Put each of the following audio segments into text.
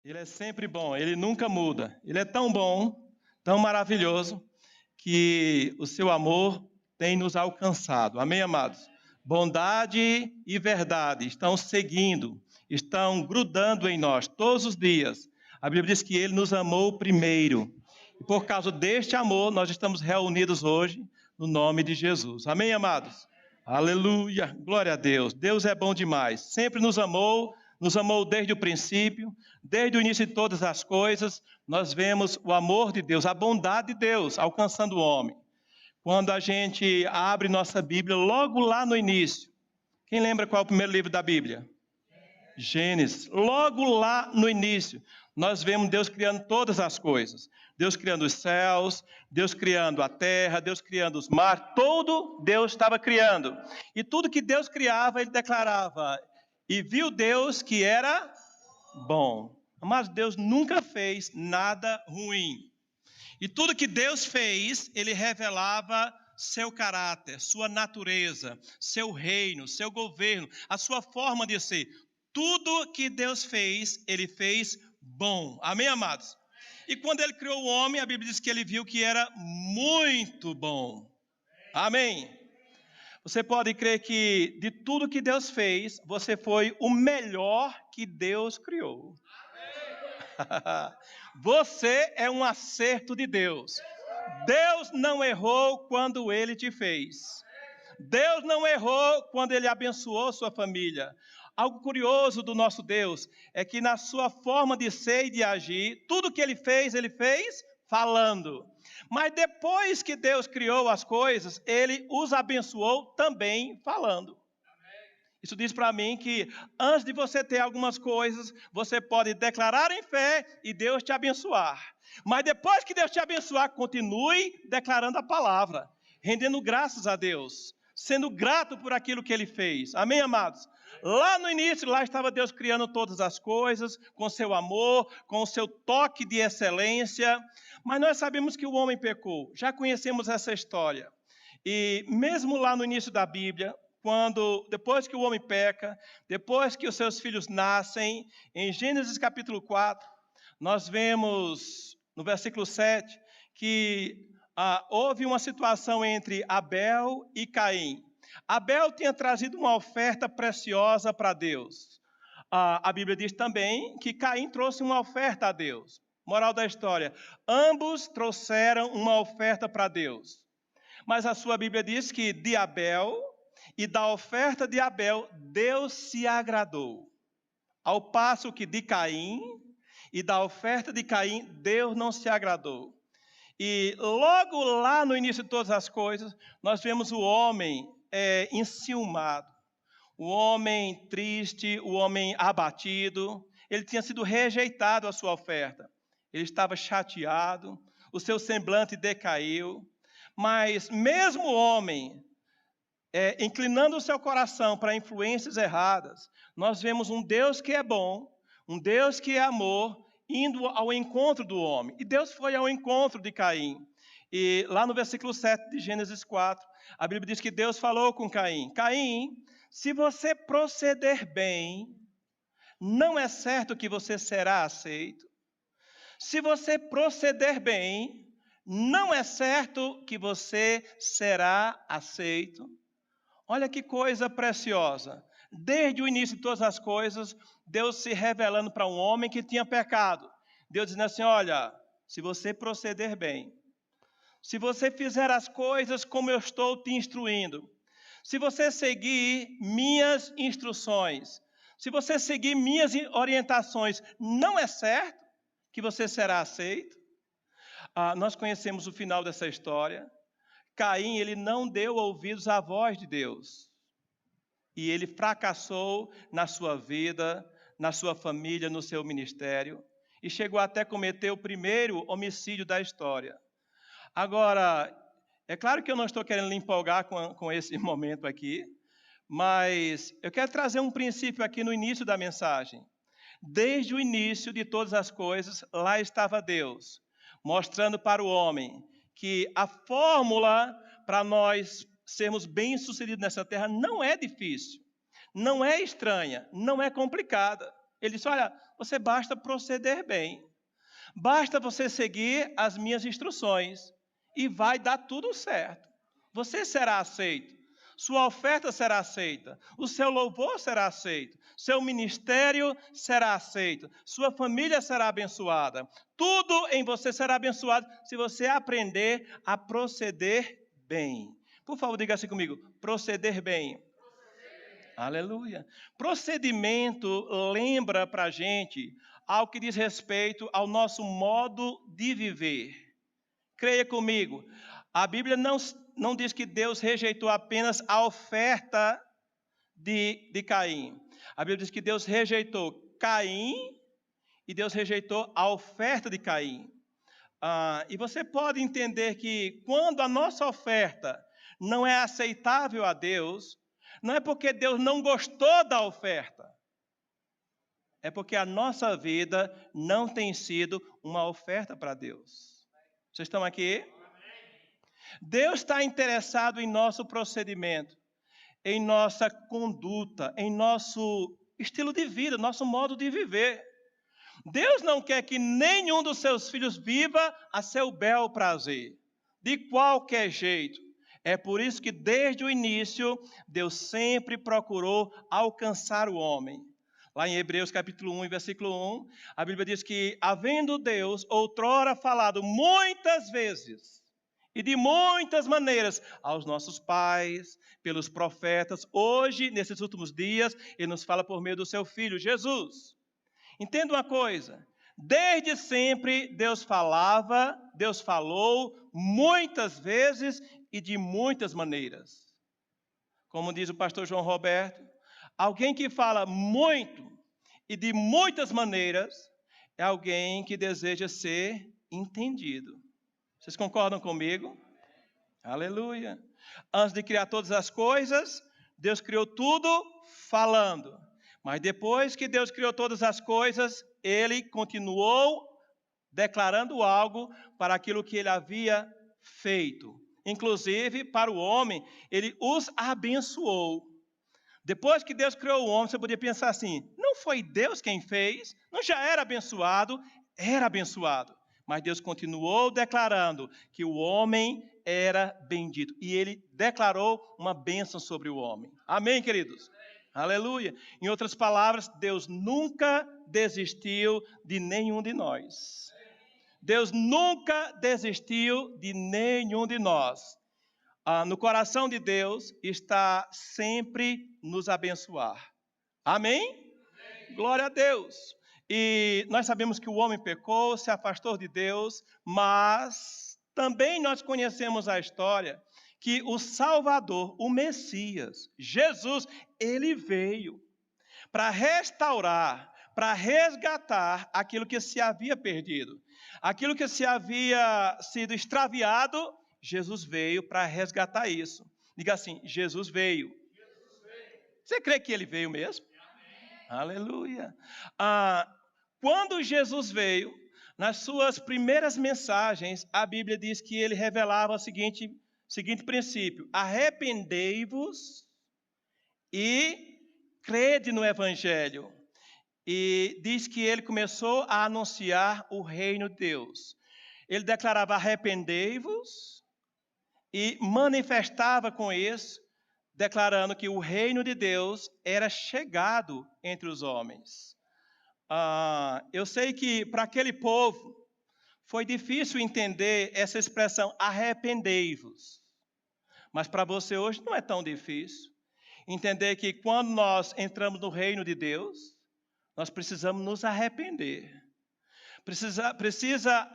Ele é sempre bom, ele nunca muda. Ele é tão bom, tão maravilhoso, que o seu amor tem nos alcançado. Amém, amados? Bondade e verdade estão seguindo, estão grudando em nós todos os dias. A Bíblia diz que ele nos amou primeiro. E por causa deste amor, nós estamos reunidos hoje no nome de Jesus. Amém, amados? Aleluia, glória a Deus. Deus é bom demais. Sempre nos amou desde o princípio, desde o início de todas as coisas. Nós vemos o amor de Deus, a bondade de Deus alcançando o homem. Quando a gente abre nossa Bíblia, logo lá no início, quem lembra qual é o primeiro livro da Bíblia? Gênesis. Logo lá no início, nós vemos Deus criando todas as coisas. Deus criando os céus, Deus criando a terra, Deus criando os mares, tudo Deus estava criando. E tudo que Deus criava, Ele declarava, e viu Deus que era bom. Mas Deus nunca fez nada ruim. E tudo que Deus fez, Ele revelava seu caráter, sua natureza, seu reino, seu governo, a sua forma de ser. Tudo que Deus fez, Ele fez bom. Amém, amados? E quando Ele criou o homem, a Bíblia diz que Ele viu que era muito bom. Amém? Você pode crer que de tudo que Deus fez, você foi o melhor que Deus criou. Você é um acerto de Deus. Deus não errou quando Ele te fez. Deus não errou quando Ele abençoou sua família. Algo curioso do nosso Deus é que na sua forma de ser e de agir, tudo que Ele fez falando. Mas depois que Deus criou as coisas, Ele os abençoou também falando. Isso diz para mim que antes de você ter algumas coisas, você pode declarar em fé e Deus te abençoar. Mas depois que Deus te abençoar, continue declarando a palavra, rendendo graças a Deus, sendo grato por aquilo que Ele fez. Amém, amados? Lá no início, lá estava Deus criando todas as coisas, com seu amor, com o seu toque de excelência. Mas nós sabemos que o homem pecou, já conhecemos essa história. E mesmo lá no início da Bíblia, depois que o homem peca, depois que os seus filhos nascem, em Gênesis capítulo 4, nós vemos no versículo 7 que houve uma situação entre Abel e Caim. Abel tinha trazido uma oferta preciosa para Deus. A Bíblia diz também que Caim trouxe uma oferta a Deus. Moral da história, ambos trouxeram uma oferta para Deus. Mas a sua Bíblia diz que de Abel e da oferta de Abel, Deus se agradou. Ao passo que de Caim e da oferta de Caim, Deus não se agradou. E logo lá no início de todas as coisas, nós vemos o homem enciumado, o homem triste, o homem abatido. Ele tinha sido rejeitado a sua oferta. Ele estava chateado, o seu semblante decaiu. Mas mesmo o homem inclinando o seu coração para influências erradas, nós vemos um Deus que é bom, um Deus que é amor, indo ao encontro do homem. E Deus foi ao encontro de Caim. E lá no versículo 7 de Gênesis 4, a Bíblia diz que Deus falou com Caim: Caim, se você proceder bem, não é certo que você será aceito. Se você proceder bem, não é certo que você será aceito. Olha que coisa preciosa. Desde o início de todas as coisas, Deus se revelando para um homem que tinha pecado. Deus dizendo assim, olha, se você proceder bem, se você fizer as coisas como eu estou te instruindo, se você seguir minhas instruções, se você seguir minhas orientações, não é certo que você será aceito? Nós conhecemos o final dessa história. Caim, ele não deu ouvidos à voz de Deus. E ele fracassou na sua vida, na sua família, no seu ministério. E chegou até a cometer o primeiro homicídio da história. Agora, é claro que eu não estou querendo lhe empolgar com esse momento aqui, mas eu quero trazer um princípio aqui no início da mensagem. Desde o início de todas as coisas, lá estava Deus, mostrando para o homem que a fórmula para nós sermos bem-sucedidos nessa terra não é difícil, não é estranha, não é complicada. Ele disse, olha, Você basta proceder bem. Basta você seguir as minhas instruções e vai dar tudo certo. Você será aceito. Sua oferta será aceita. O seu louvor será aceito. Seu ministério será aceito. Sua família será abençoada. Tudo em você será abençoado se você aprender a proceder bem. Por favor, diga assim comigo. Proceder bem. Aleluia. Procedimento lembra para a gente ao que diz respeito ao nosso modo de viver. Creia comigo. A Bíblia não diz que Deus rejeitou apenas a oferta de Caim. A Bíblia diz que Deus rejeitou Caim e Deus rejeitou a oferta de Caim. E você pode entender que quando a nossa oferta não é aceitável a Deus, não é porque Deus não gostou da oferta. É porque a nossa vida não tem sido uma oferta para Deus. Vocês estão aqui? Deus está interessado em nosso procedimento, em nossa conduta, em nosso estilo de vida, nosso modo de viver. Deus não quer que nenhum dos seus filhos viva a seu bel prazer, de qualquer jeito. É por isso que desde o início, Deus sempre procurou alcançar o homem. Lá em Hebreus capítulo 1, versículo 1, a Bíblia diz que, havendo Deus outrora falado muitas vezes e de muitas maneiras aos nossos pais, pelos profetas, hoje, nesses últimos dias, Ele nos fala por meio do seu Filho, Jesus. Entenda uma coisa, desde sempre Deus falava, Deus falou muitas vezes e de muitas maneiras. Como diz o pastor João Roberto, alguém que fala muito e de muitas maneiras é alguém que deseja ser entendido. Vocês concordam comigo? Aleluia. Antes de criar todas as coisas, Deus criou tudo falando. Mas depois que Deus criou todas as coisas, Ele continuou declarando algo para aquilo que Ele havia feito. Inclusive, para o homem, Ele os abençoou. Depois que Deus criou o homem, você podia pensar assim, não foi Deus quem fez? Não já era abençoado? Era abençoado. Mas Deus continuou declarando que o homem era bendito. E Ele declarou uma bênção sobre o homem. Amém, queridos? Aleluia. Em outras palavras, Deus nunca desistiu de nenhum de nós. Deus nunca desistiu de nenhum de nós. No coração de Deus está sempre nos abençoar. Amém? Amém? Glória a Deus. E nós sabemos que o homem pecou, se afastou de Deus, mas também nós conhecemos a história que o Salvador, o Messias, Jesus, ele veio para restaurar, para resgatar aquilo que se havia perdido. Aquilo que se havia sido extraviado, Jesus veio para resgatar isso. Diga assim, Jesus veio. Você crê que ele veio mesmo? Amém. Aleluia. Quando Jesus veio, nas suas primeiras mensagens, a Bíblia diz que ele revelava o seguinte princípio: arrependei-vos e crede no Evangelho. E diz que ele começou a anunciar o reino de Deus. Ele declarava arrependei-vos e manifestava com isso, declarando que o reino de Deus era chegado entre os homens. Eu sei que para aquele povo foi difícil entender essa expressão arrependei-vos. Mas para você hoje não é tão difícil entender que quando nós entramos no reino de Deus, nós precisamos nos arrepender. Precisa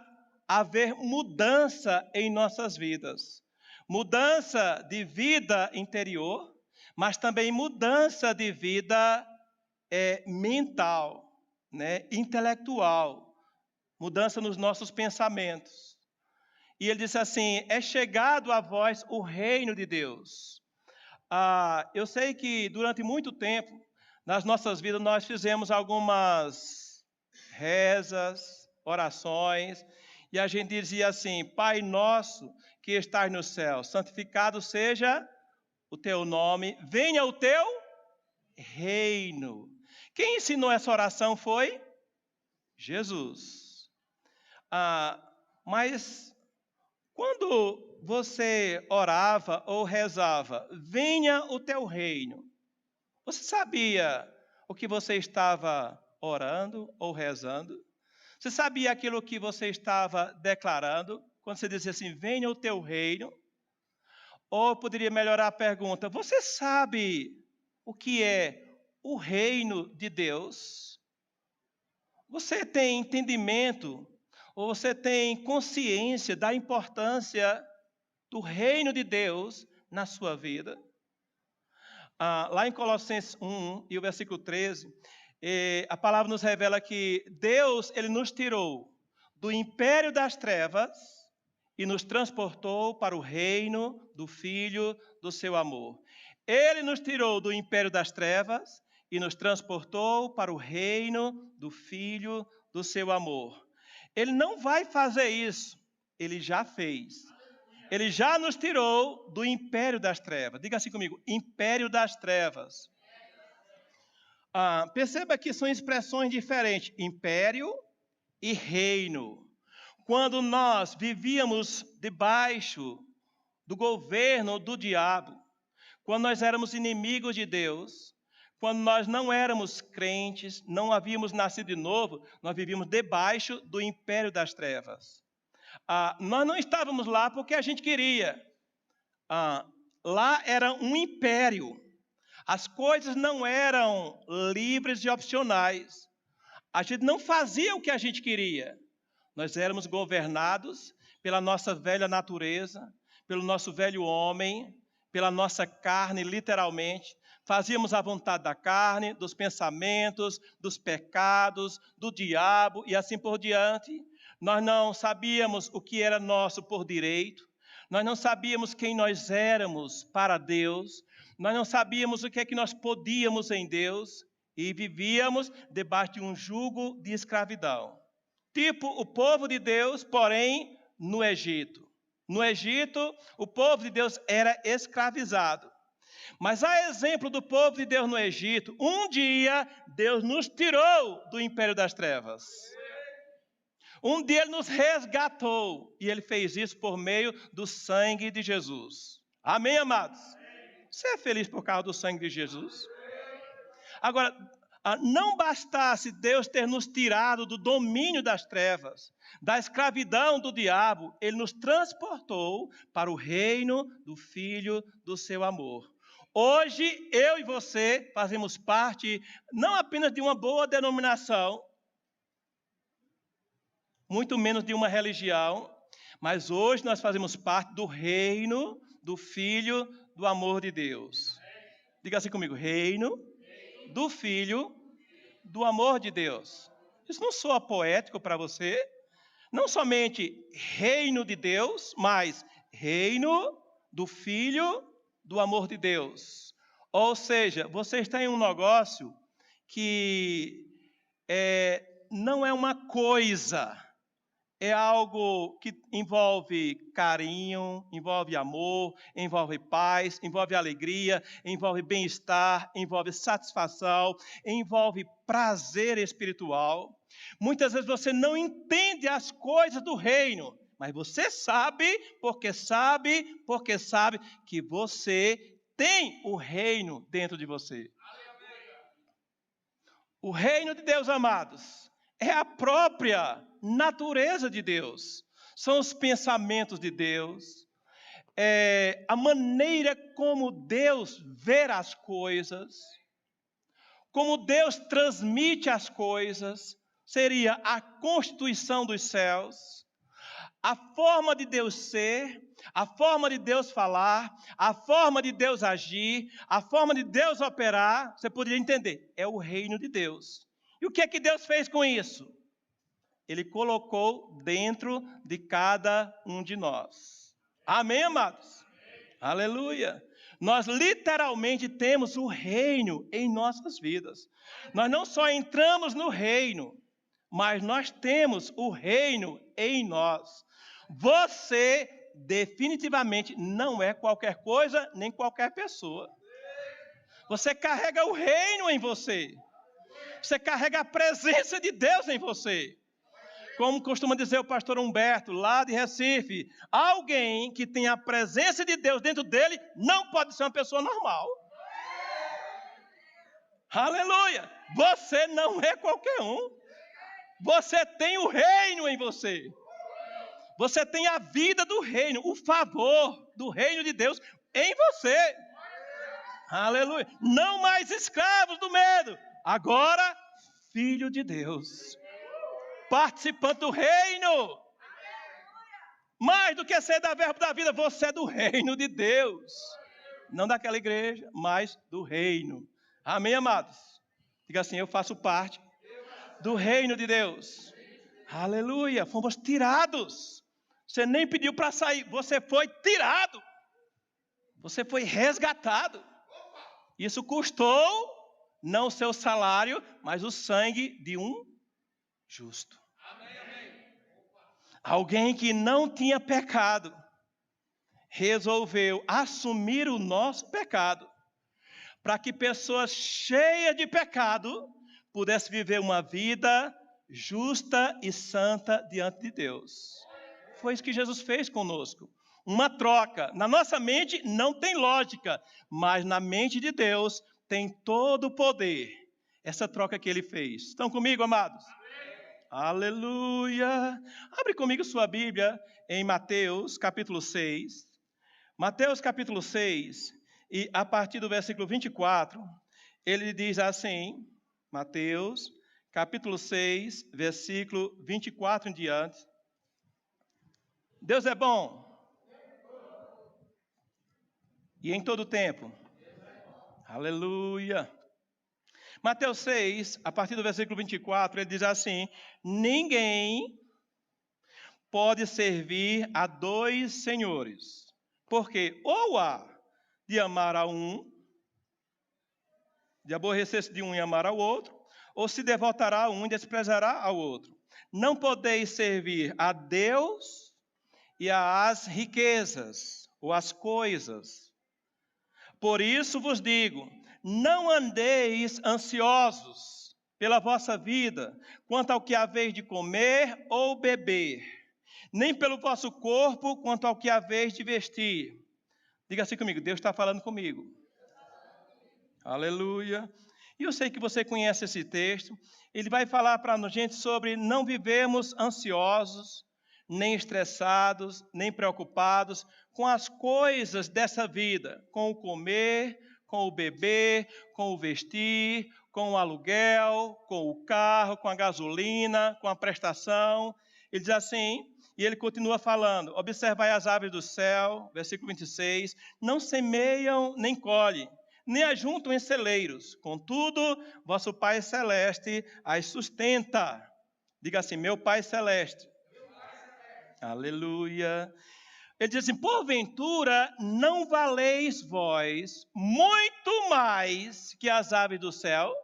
haver mudança em nossas vidas. Mudança de vida interior, mas também mudança de vida mental, né, intelectual. Mudança nos nossos pensamentos. E ele disse assim, é chegado a vós o reino de Deus. Eu sei que durante muito tempo, nas nossas vidas, nós fizemos algumas rezas, orações, e a gente dizia assim, Pai nosso que estás no céu, santificado seja o teu nome, venha o teu reino. Quem ensinou essa oração foi Jesus. Mas quando você orava ou rezava, venha o teu reino, você sabia o que você estava orando ou rezando? Você sabia aquilo que você estava declarando? Quando você dizia assim, venha o teu reino? Ou poderia melhorar a pergunta, você sabe o que é o reino de Deus? Você tem entendimento, ou você tem consciência da importância do reino de Deus na sua vida? Lá em Colossenses 1 e o versículo 13, a palavra nos revela que Deus, Ele nos tirou do império das trevas e nos transportou para o reino do Filho do seu amor. Ele nos tirou do império das trevas e nos transportou para o reino do Filho do seu amor. Ele não vai fazer isso, Ele já fez. Ele já nos tirou do império das trevas. Diga assim comigo, império das trevas. Perceba que são expressões diferentes, império e reino. Quando nós vivíamos debaixo do governo do diabo, quando nós éramos inimigos de Deus, quando nós não éramos crentes, não havíamos nascido de novo, nós vivíamos debaixo do império das trevas. Nós não estávamos lá porque a gente queria. Lá era um império. As coisas não eram livres e opcionais. A gente não fazia o que a gente queria. Nós éramos governados pela nossa velha natureza, pelo nosso velho homem, pela nossa carne, literalmente. Fazíamos a vontade da carne, dos pensamentos, dos pecados, do diabo e assim por diante. Nós não sabíamos o que era nosso por direito. Nós não sabíamos quem nós éramos para Deus. Nós não sabíamos o que é que nós podíamos em Deus. E vivíamos debaixo de um jugo de escravidão. Tipo o povo de Deus, porém, no Egito. No Egito, o povo de Deus era escravizado. Mas a exemplo do povo de Deus no Egito, um dia Deus nos tirou do império das trevas. Um dia Ele nos resgatou. E Ele fez isso por meio do sangue de Jesus. Amém, amados? Você é feliz por causa do sangue de Jesus? Agora, não bastasse Deus ter nos tirado do domínio das trevas, da escravidão do diabo, Ele nos transportou para o reino do Filho do seu amor. Hoje, eu e você fazemos parte não apenas de uma boa denominação, muito menos de uma religião, mas hoje nós fazemos parte do reino do Filho do amor de Deus. Diga assim comigo, reino do Filho do amor de Deus. Isso não soa poético para você? Não somente reino de Deus, mas reino do Filho do amor de Deus. Ou seja, você está em um negócio que não é uma coisa, é algo que envolve carinho, envolve amor, envolve paz, envolve alegria, envolve bem-estar, envolve satisfação, envolve prazer espiritual. Muitas vezes você não entende as coisas do reino, mas você sabe que você tem o reino dentro de você. O reino de Deus, amados, é a própria natureza de Deus. São os pensamentos de Deus, a maneira como Deus vê as coisas, como Deus transmite as coisas, seria a constituição dos céus, a forma de Deus ser, a forma de Deus falar, a forma de Deus agir, a forma de Deus operar, você poderia entender, é o reino de Deus. E o que é que Deus fez com isso? Ele colocou dentro de cada um de nós. Amém, amados? Amém. Aleluia. Nós literalmente temos o reino em nossas vidas. Nós não só entramos no reino, mas nós temos o reino em nós. Você definitivamente não é qualquer coisa, nem qualquer pessoa. Você carrega o reino em você. Você carrega a presença de Deus em você. Como costuma dizer o pastor Humberto, lá de Recife, alguém que tem a presença de Deus dentro dele não pode ser uma pessoa normal. Aleluia! Você não é qualquer um. Você tem o reino em você. Você tem a vida do reino, o favor do reino de Deus em você. Aleluia! Não mais escravos do medo. Agora, filho de Deus. Participante do reino. Mais do que ser da verbo da vida, você é do reino de Deus. Não daquela igreja, mas do reino. Amém, amados? Diga assim, eu faço parte do reino de Deus. Aleluia, fomos tirados. Você nem pediu para sair, você foi tirado. Você foi resgatado. Isso custou, não o seu salário, mas o sangue de um justo. Alguém que não tinha pecado, resolveu assumir o nosso pecado, para que pessoas cheias de pecado pudessem viver uma vida justa e santa diante de Deus. Foi isso que Jesus fez conosco. Uma troca. Na nossa mente não tem lógica, mas na mente de Deus tem todo o poder. Essa troca que Ele fez. Estão comigo, amados? Aleluia! Abre comigo sua Bíblia em Mateus, capítulo 6. Mateus, capítulo 6, e a partir do versículo 24, ele diz assim, Mateus, capítulo 6, versículo 24 em diante. Deus é bom. E em todo tempo. Aleluia! Mateus 6, a partir do versículo 24, ele diz assim, ninguém pode servir a dois senhores, porque ou há de amar a um, de aborrecer-se de um e amar ao outro, ou se devotará a um e desprezará ao outro. Não podeis servir a Deus e às riquezas, ou às coisas. Por isso vos digo, não andeis ansiosos pela vossa vida, quanto ao que haveis de comer ou beber, nem pelo vosso corpo, quanto ao que haveis de vestir. Diga assim comigo, Deus está falando comigo. Aleluia. E eu sei que você conhece esse texto. Ele vai falar para a gente sobre não vivermos ansiosos, nem estressados, nem preocupados com as coisas dessa vida, com o comer, com o beber, com o vestir, com o aluguel, com o carro, com a gasolina, com a prestação. Ele diz assim, e ele continua falando, observai as aves do céu, versículo 26, não semeiam nem colhem, nem ajuntam em celeiros, contudo, vosso Pai Celeste as sustenta. Diga assim, meu Pai Celeste. Aleluia. Ele diz assim, porventura não valeis vós muito mais que as aves do céu?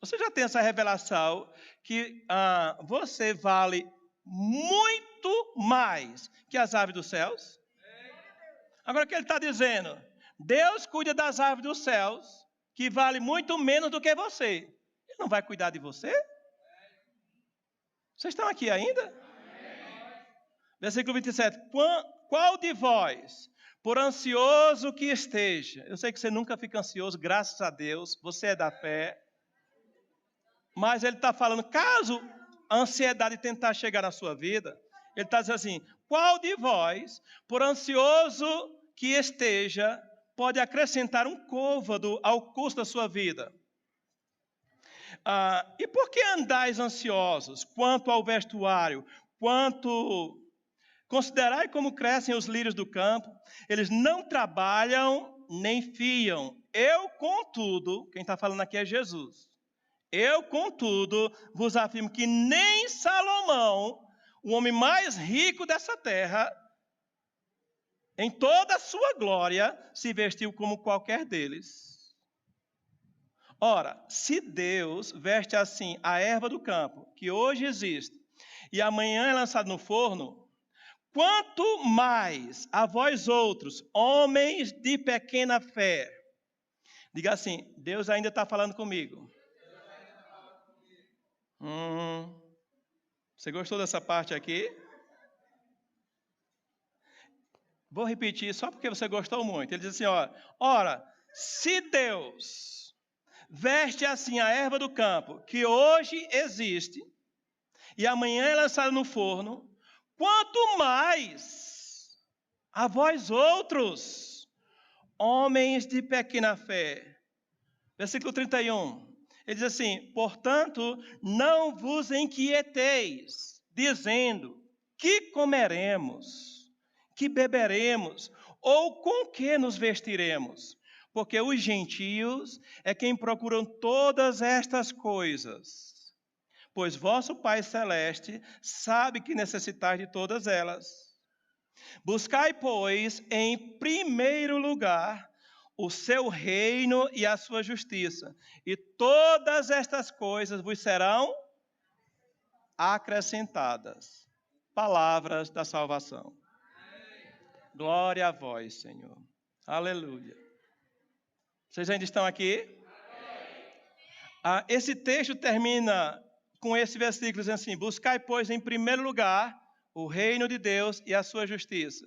Você já tem essa revelação que você vale muito mais que as aves dos céus? Agora o que ele está dizendo? Deus cuida das aves dos céus, que vale muito menos do que você. Ele não vai cuidar de você? Vocês estão aqui ainda? Versículo 27. Qual de vós, por ansioso que esteja, eu sei que você nunca fica ansioso, graças a Deus, você é da fé, mas ele está falando, caso a ansiedade tentar chegar na sua vida, ele está dizendo assim, qual de vós, por ansioso que esteja, pode acrescentar um côvado ao custo da sua vida? E por que andais ansiosos quanto ao vestuário, considerai como crescem os lírios do campo, eles não trabalham nem fiam. Eu, contudo, quem está falando aqui é Jesus. Eu, contudo, vos afirmo que nem Salomão, o homem mais rico dessa terra, em toda a sua glória, se vestiu como qualquer deles. Ora, se Deus veste assim a erva do campo, que hoje existe, e amanhã é lançada no forno, quanto mais a vós outros, homens de pequena fé. Diga assim, Deus ainda está falando comigo. Você gostou dessa parte aqui? Vou repetir só porque você gostou muito. Ele diz assim, ó, ora, se Deus veste assim a erva do campo, que hoje existe, e amanhã é lançada no forno, quanto mais a vós outros, homens de pequena fé. Versículo 31. Ele diz assim, portanto, não vos inquieteis, dizendo, que comeremos, que beberemos, ou com que nos vestiremos? Porque os gentios é quem procuram todas estas coisas. Pois vosso Pai Celeste sabe que necessitais de todas elas. Buscai, pois, em primeiro lugar, o seu reino e a sua justiça, e todas estas coisas vos serão acrescentadas. Palavras da salvação. Glória a vós, Senhor. Aleluia. Vocês ainda estão aqui? Esse texto termina com esse versículo dizendo assim, buscai, pois, em primeiro lugar, o reino de Deus e a sua justiça.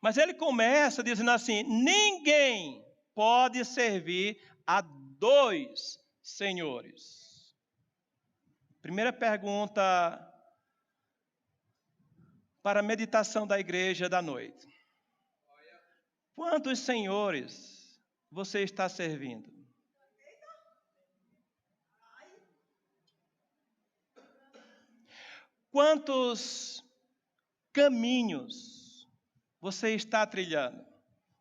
Mas ele começa dizendo assim, ninguém pode servir a dois senhores. Primeira pergunta para a meditação da igreja da noite. Quantos senhores você está servindo? Quantos caminhos você está trilhando?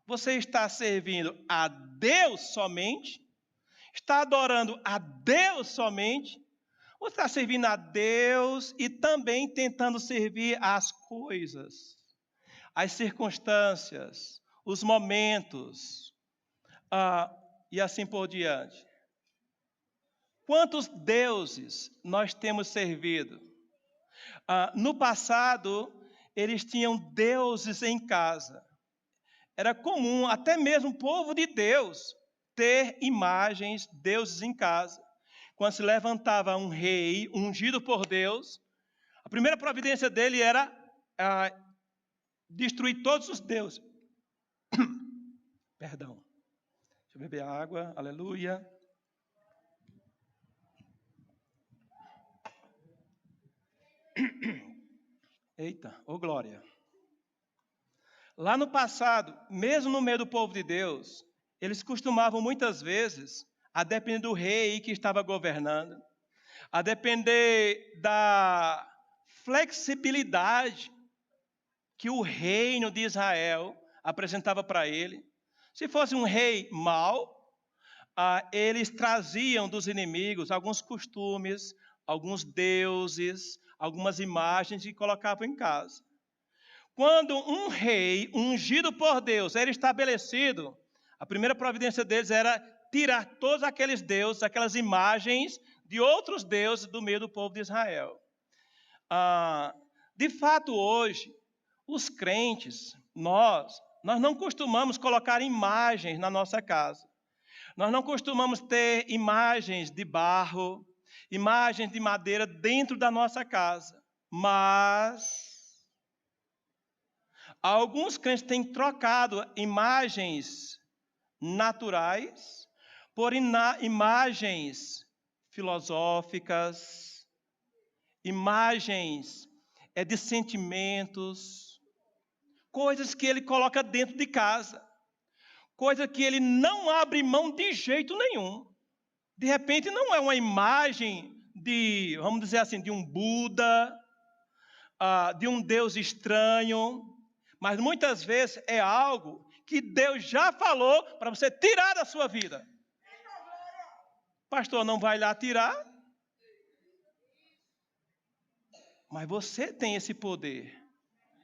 Você está servindo a Deus somente? Está adorando a Deus somente? Ou está servindo a Deus e também tentando servir as coisas, as circunstâncias, os momentos, e assim por diante? Quantos deuses nós temos servido? No passado, eles tinham deuses em casa. Era comum, até mesmo o povo de Deus, ter imagens, deuses em casa. Quando se levantava um rei ungido por Deus, a primeira providência dele era destruir todos os deuses. Perdão. Deixa eu beber água, aleluia. Eita, ô glória. Lá no passado, mesmo no meio do povo de Deus, eles costumavam muitas vezes, a depender do rei que estava governando, a depender da flexibilidade que o reino de Israel apresentava para ele. Se fosse um rei mau, eles traziam dos inimigos alguns costumes, alguns deuses, algumas imagens e colocavam em casa. Quando um rei ungido por Deus era estabelecido, a primeira providência deles era tirar todos aqueles deuses, aquelas imagens de outros deuses do meio do povo de Israel. De fato, hoje, os crentes, nós não costumamos colocar imagens na nossa casa. Nós não costumamos ter imagens de barro, imagens de madeira dentro da nossa casa. Mas alguns crentes têm trocado imagens naturais por imagens filosóficas, imagens de sentimentos, coisas que ele coloca dentro de casa, coisa que ele não abre mão de jeito nenhum. De repente não é uma imagem de, vamos dizer assim, de um Buda, de um Deus estranho, mas muitas vezes é algo que Deus já falou para você tirar da sua vida. Pastor, não vai lá tirar? Mas você tem esse poder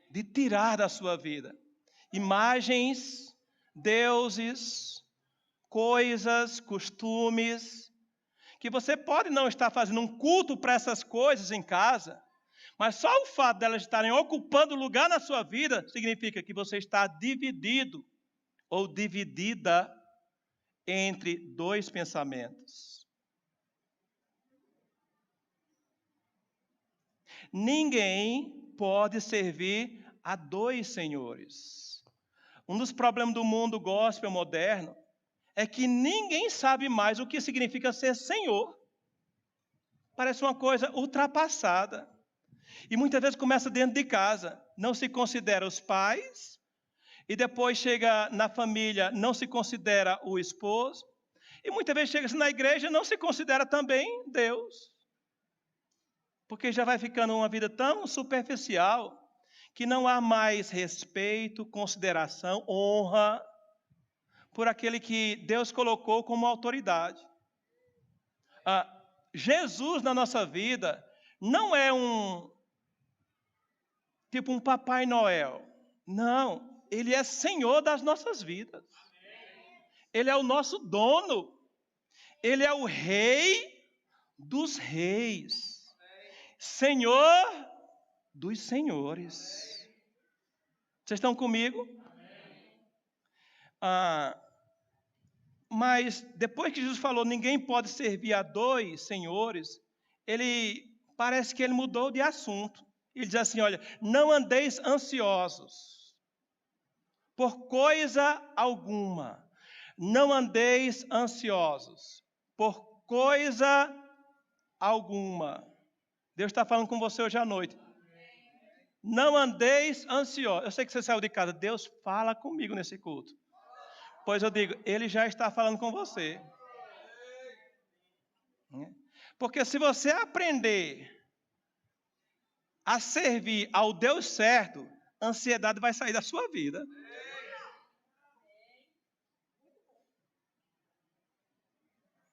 de tirar da sua vida imagens, deuses, coisas, costumes, que você pode não estar fazendo um culto para essas coisas em casa, mas só o fato delas estarem ocupando lugar na sua vida significa que você está dividido ou dividida entre dois pensamentos. Ninguém pode servir a dois senhores. Um dos problemas do mundo gospel moderno é que ninguém sabe mais o que significa ser senhor. Parece uma coisa ultrapassada. E muitas vezes começa dentro de casa. Não se considera os pais. E depois chega na família, não se considera o esposo. E muitas vezes chega na igreja, não se considera também Deus. Porque já vai ficando uma vida tão superficial que não há mais respeito, consideração, honra por aquele que Deus colocou como autoridade. Jesus na nossa vida não é um Papai Noel. Não, Ele é Senhor das nossas vidas. Ele é o nosso dono. Ele é o Rei dos reis. Senhor dos senhores. Vocês estão comigo? Mas depois que Jesus falou, ninguém pode servir a dois senhores, parece que ele mudou de assunto. Ele diz assim, olha, não andeis ansiosos por coisa alguma. Não andeis ansiosos por coisa alguma. Deus está falando com você hoje à noite. Não andeis ansiosos. Eu sei que você saiu de casa. Deus fala comigo nesse culto. Pois eu digo, Ele já está falando com você. Porque se você aprender a servir ao Deus certo, a ansiedade vai sair da sua vida.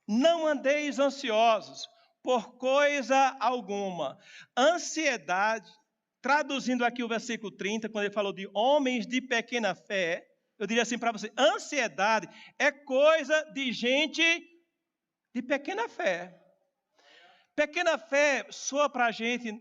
Não andeis ansiosos por coisa alguma. Ansiedade, traduzindo aqui o versículo 30, quando ele falou de homens de pequena fé, eu diria assim para você, ansiedade é coisa de gente de pequena fé. Pequena fé soa para a gente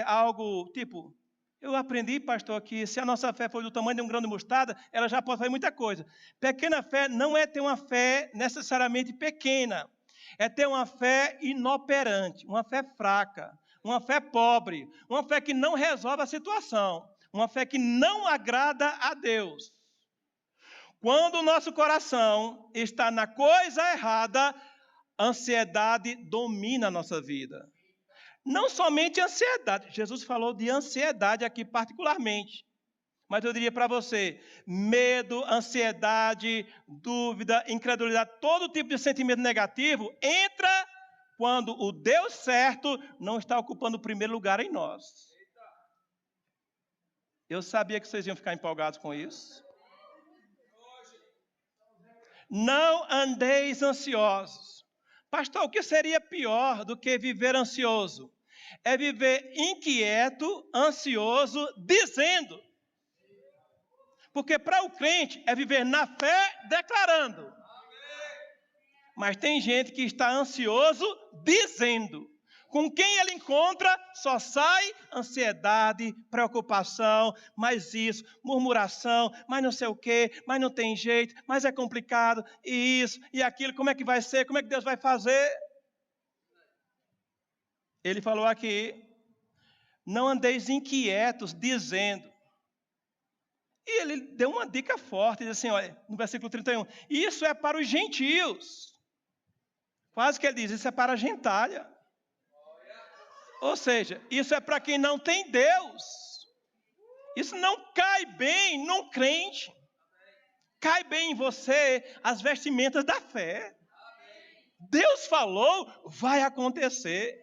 algo tipo, eu aprendi, pastor, que se a nossa fé for do tamanho de um grão de mostarda, ela já pode fazer muita coisa. Pequena fé não é ter uma fé necessariamente pequena, é ter uma fé inoperante, uma fé fraca, uma fé pobre, uma fé que não resolve a situação, uma fé que não agrada a Deus. Quando o nosso coração está na coisa errada, a ansiedade domina a nossa vida. Não somente ansiedade, Jesus falou de ansiedade aqui particularmente. Mas eu diria para você, medo, ansiedade, dúvida, incredulidade, todo tipo de sentimento negativo entra quando o Deus certo não está ocupando o primeiro lugar em nós. Eu sabia que vocês iam ficar empolgados com isso. Não andeis ansiosos. Pastor, o que seria pior do que viver ansioso? É viver inquieto, ansioso, dizendo. Porque para o crente é viver na fé declarando. Mas tem gente que está ansioso dizendo. Com quem ele encontra só sai ansiedade, preocupação, mais isso, murmuração, mas não sei o quê, mas não tem jeito, mas é complicado, e isso, e aquilo, como é que vai ser, como é que Deus vai fazer? Ele falou aqui, não andeis inquietos dizendo. E ele deu uma dica forte, diz assim, olha, no versículo 31, isso é para os gentios. Quase que ele diz, isso é para a gentalha. Ou seja, isso é para quem não tem Deus. Isso não cai bem num crente. Cai bem em você as vestimentas da fé. Deus falou, vai acontecer.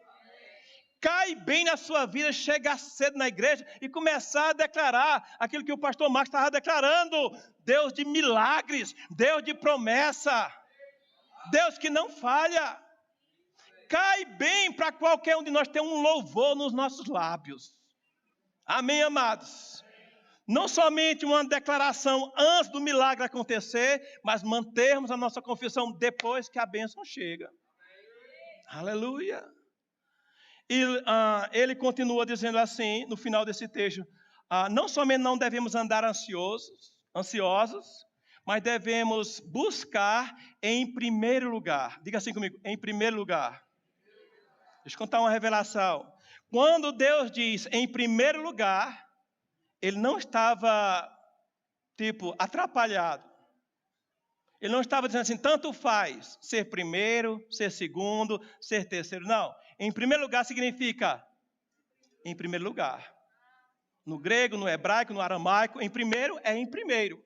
Cai bem na sua vida, chegar cedo na igreja e começar a declarar aquilo que o pastor Marcos estava declarando. Deus de milagres, Deus de promessa, Deus que não falha. Cai bem para qualquer um de nós ter um louvor nos nossos lábios. Amém, amados? Não somente uma declaração antes do milagre acontecer, mas mantermos a nossa confissão depois que a bênção chega. Aleluia. E ele continua dizendo assim, no final desse texto, não somente não devemos andar ansiosos, mas devemos buscar em primeiro lugar. Diga assim comigo, em primeiro lugar. Deixa eu contar uma revelação. Quando Deus diz em primeiro lugar, ele não estava, atrapalhado. Ele não estava dizendo assim, tanto faz ser primeiro, ser segundo, ser terceiro. Não. Em primeiro lugar significa em primeiro lugar. No grego, no hebraico, no aramaico, em primeiro é em primeiro.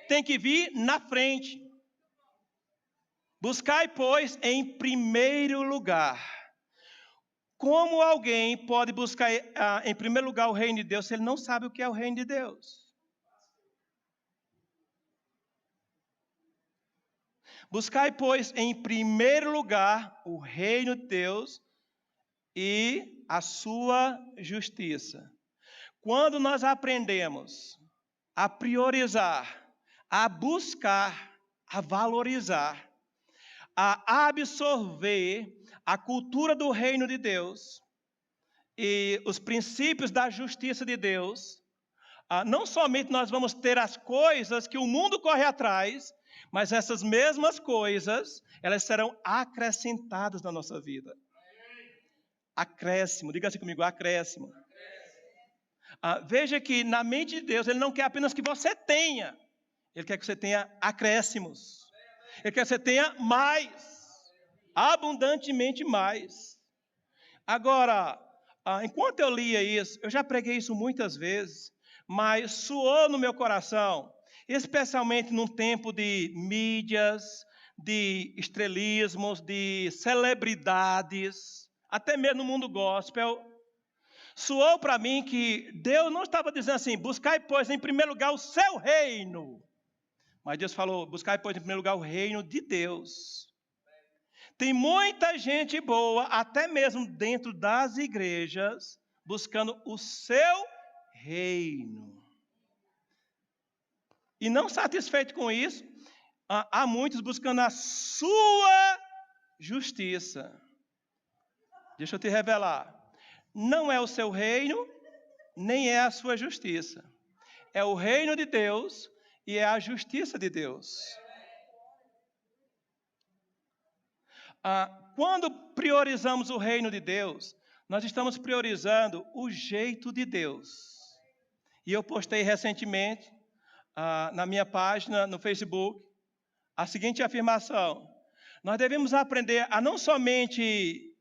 Tem que vir na frente. Buscai, pois, em primeiro lugar. Como alguém pode buscar em primeiro lugar o reino de Deus se ele não sabe o que é o reino de Deus? Buscai, pois, em primeiro lugar o reino de Deus e a sua justiça. Quando nós aprendemos a priorizar, a buscar, a valorizar, a absorver a cultura do reino de Deus e os princípios da justiça de Deus, não somente nós vamos ter as coisas que o mundo corre atrás, mas essas mesmas coisas, elas serão acrescentadas na nossa vida. Acréscimo, diga assim comigo, acréscimo. Veja que na mente de Deus, Ele não quer apenas que você tenha, Ele quer que você tenha acréscimos. Ele quer que você tenha mais, abundantemente mais. Agora, enquanto eu lia isso, eu já preguei isso muitas vezes, mas soou no meu coração, especialmente num tempo de mídias, de estrelismos, de celebridades, até mesmo no mundo gospel. Soou para mim que Deus não estava dizendo assim, buscai, pois, em primeiro lugar o seu reino. Mas Deus falou, buscai, pois, em primeiro lugar o reino de Deus. Tem muita gente boa, até mesmo dentro das igrejas, buscando o seu reino. E não satisfeito com isso, há muitos buscando a sua justiça. Deixa eu te revelar. Não é o seu reino, nem é a sua justiça. É o reino de Deus e é a justiça de Deus. Quando priorizamos o reino de Deus, nós estamos priorizando o jeito de Deus. E eu postei recentemente, na minha página, no Facebook, a seguinte afirmação. Nós devemos aprender a não somente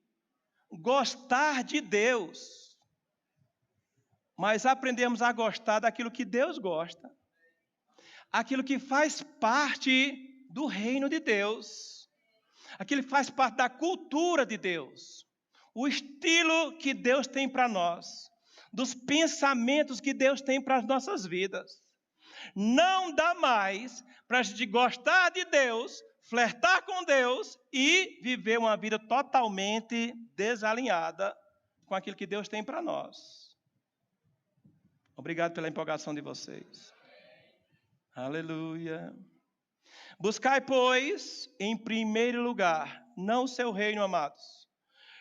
gostar de Deus, mas aprendemos a gostar daquilo que Deus gosta. Aquilo que faz parte do reino de Deus. Aquilo que faz parte da cultura de Deus. O estilo que Deus tem para nós. Dos pensamentos que Deus tem para as nossas vidas. Não dá mais para a gente gostar de Deus, flertar com Deus e viver uma vida totalmente desalinhada com aquilo que Deus tem para nós. Obrigado pela empolgação de vocês. Aleluia. Buscai, pois, em primeiro lugar, não o seu reino, amados,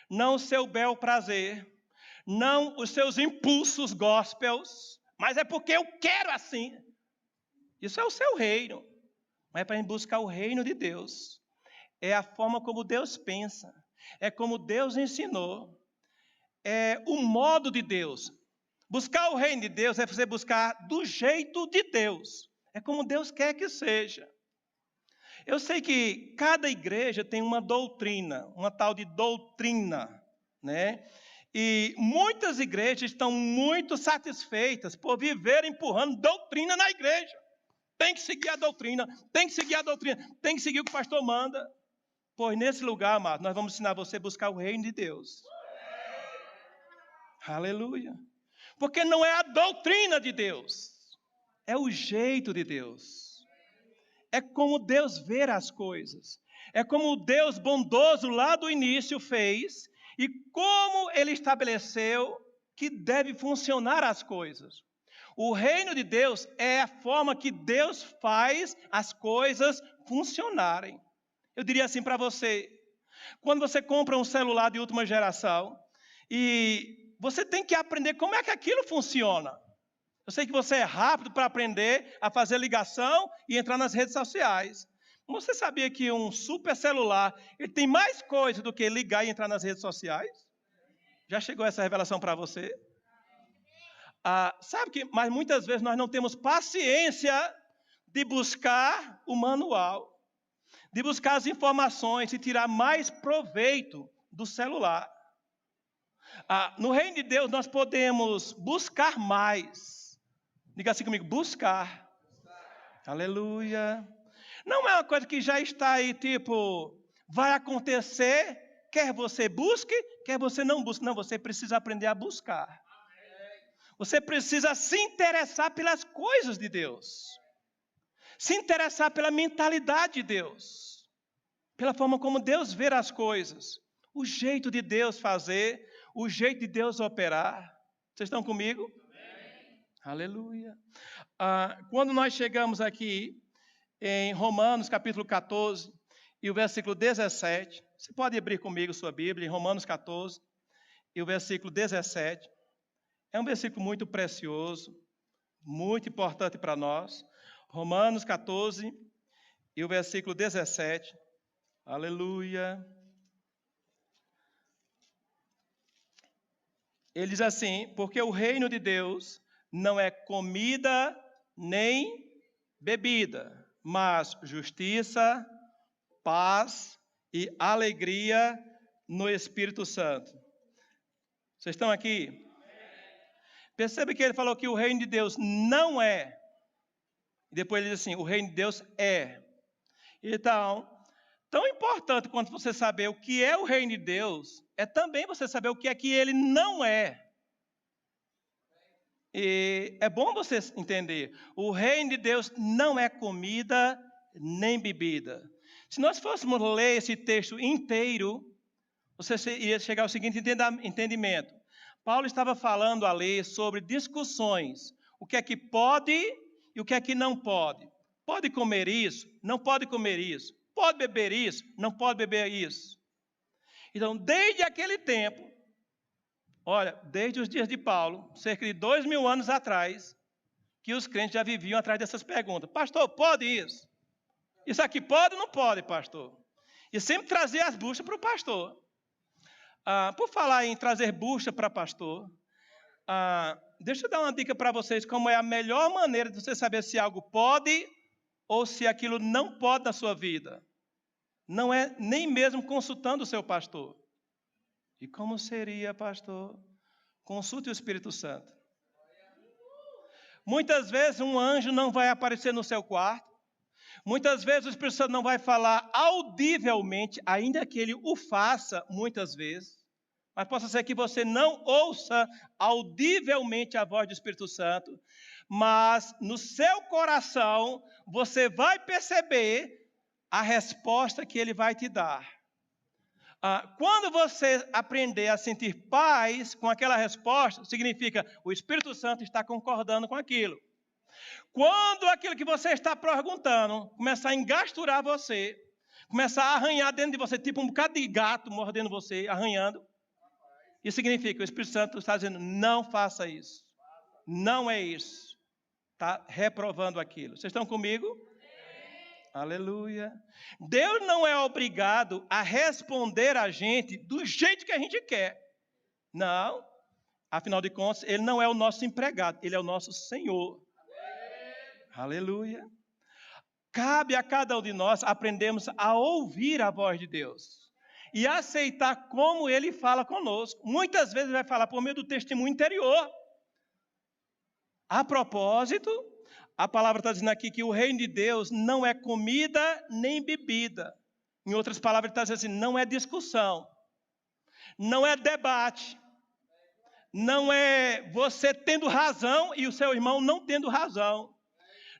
não o seu bel prazer, não os seus impulsos gospels, mas é porque eu quero assim. Isso é o seu reino. Mas é para a gente buscar o reino de Deus. É a forma como Deus pensa. É como Deus ensinou. É o modo de Deus. Buscar o reino de Deus é você buscar do jeito de Deus. É como Deus quer que seja. Eu sei que cada igreja tem uma doutrina, uma tal de doutrina, né? E muitas igrejas estão muito satisfeitas por viver empurrando doutrina na igreja. Tem que seguir a doutrina, tem que seguir a doutrina, tem que seguir o que o pastor manda. Pois nesse lugar, amado, nós vamos ensinar você a buscar o reino de Deus. Aleluia. Porque não é a doutrina de Deus, é o jeito de Deus. É como Deus vê as coisas. É como o Deus bondoso lá do início fez e como Ele estabeleceu que deve funcionar as coisas. O reino de Deus é a forma que Deus faz as coisas funcionarem. Eu diria assim para você, quando você compra um celular de última geração e você tem que aprender como é que aquilo funciona. Eu sei que você é rápido para aprender a fazer ligação e entrar nas redes sociais. Você sabia que um super celular ele tem mais coisa do que ligar e entrar nas redes sociais? Já chegou essa revelação para você? Sabe que, mas muitas vezes nós não temos paciência de buscar o manual, de buscar as informações e tirar mais proveito do celular. No reino de Deus nós podemos buscar mais. Diga assim comigo, buscar. Aleluia. Não é uma coisa que já está aí, tipo, vai acontecer, quer você busque, quer você não busque. Não, você precisa aprender a buscar. Você precisa se interessar pelas coisas de Deus. Se interessar pela mentalidade de Deus. Pela forma como Deus vê as coisas. O jeito de Deus fazer, o jeito de Deus operar. Vocês estão comigo? Amém. Aleluia. Quando nós chegamos aqui em Romanos capítulo 14 e o versículo 17, você pode abrir comigo sua Bíblia em Romanos 14 e o versículo 17. É um versículo muito precioso, muito importante para nós. Romanos 14 e o versículo 17. Aleluia. Ele diz assim, porque o reino de Deus não é comida nem bebida, mas justiça, paz e alegria no Espírito Santo. Vocês estão aqui? Percebe que ele falou que o reino de Deus não é. E depois ele diz assim, o reino de Deus é. Então, tão importante quanto você saber o que é o reino de Deus, é também você saber o que é que ele não é. E é bom você entender, o reino de Deus não é comida nem bebida. Se nós fôssemos ler esse texto inteiro, você ia chegar ao seguinte entendimento. Paulo estava falando ali sobre discussões. O que é que pode e o que é que não pode. Pode comer isso? Não pode comer isso. Pode beber isso? Não pode beber isso. Então, desde aquele tempo, olha, desde os dias de Paulo, cerca de 2000 anos atrás, que os crentes já viviam atrás dessas perguntas. Pastor, pode isso? Isso aqui pode ou não pode, pastor? E sempre trazia as buchas para o pastor. Por falar em trazer bucha para pastor, deixa eu dar uma dica para vocês como é a melhor maneira de você saber se algo pode ou se aquilo não pode na sua vida. Não é nem mesmo consultando o seu pastor. E como seria, pastor? Consulte o Espírito Santo. Muitas vezes um anjo não vai aparecer no seu quarto. Muitas vezes o Espírito Santo não vai falar audivelmente, ainda que ele o faça muitas vezes. Mas possa ser que você não ouça audivelmente a voz do Espírito Santo, mas no seu coração você vai perceber a resposta que ele vai te dar. Quando você aprender a sentir paz com aquela resposta, significa o Espírito Santo está concordando com aquilo. Quando aquilo que você está perguntando começar a engasturar você, começar a arranhar dentro de você, tipo um bocado de gato mordendo você, arranhando, isso significa que o Espírito Santo está dizendo, não faça isso. Não é isso. Está reprovando aquilo. Vocês estão comigo? Aleluia. Deus não é obrigado a responder a gente do jeito que a gente quer. Não. Afinal de contas, Ele não é o nosso empregado. Ele é o nosso Senhor. Aleluia. Cabe a cada um de nós aprendermos a ouvir a voz de Deus. E aceitar como Ele fala conosco. Muitas vezes Ele vai falar por meio do testemunho interior. A propósito, a palavra está dizendo aqui que o reino de Deus não é comida nem bebida. Em outras palavras, ele está dizendo assim, não é discussão. Não é debate. Não é você tendo razão e o seu irmão não tendo razão.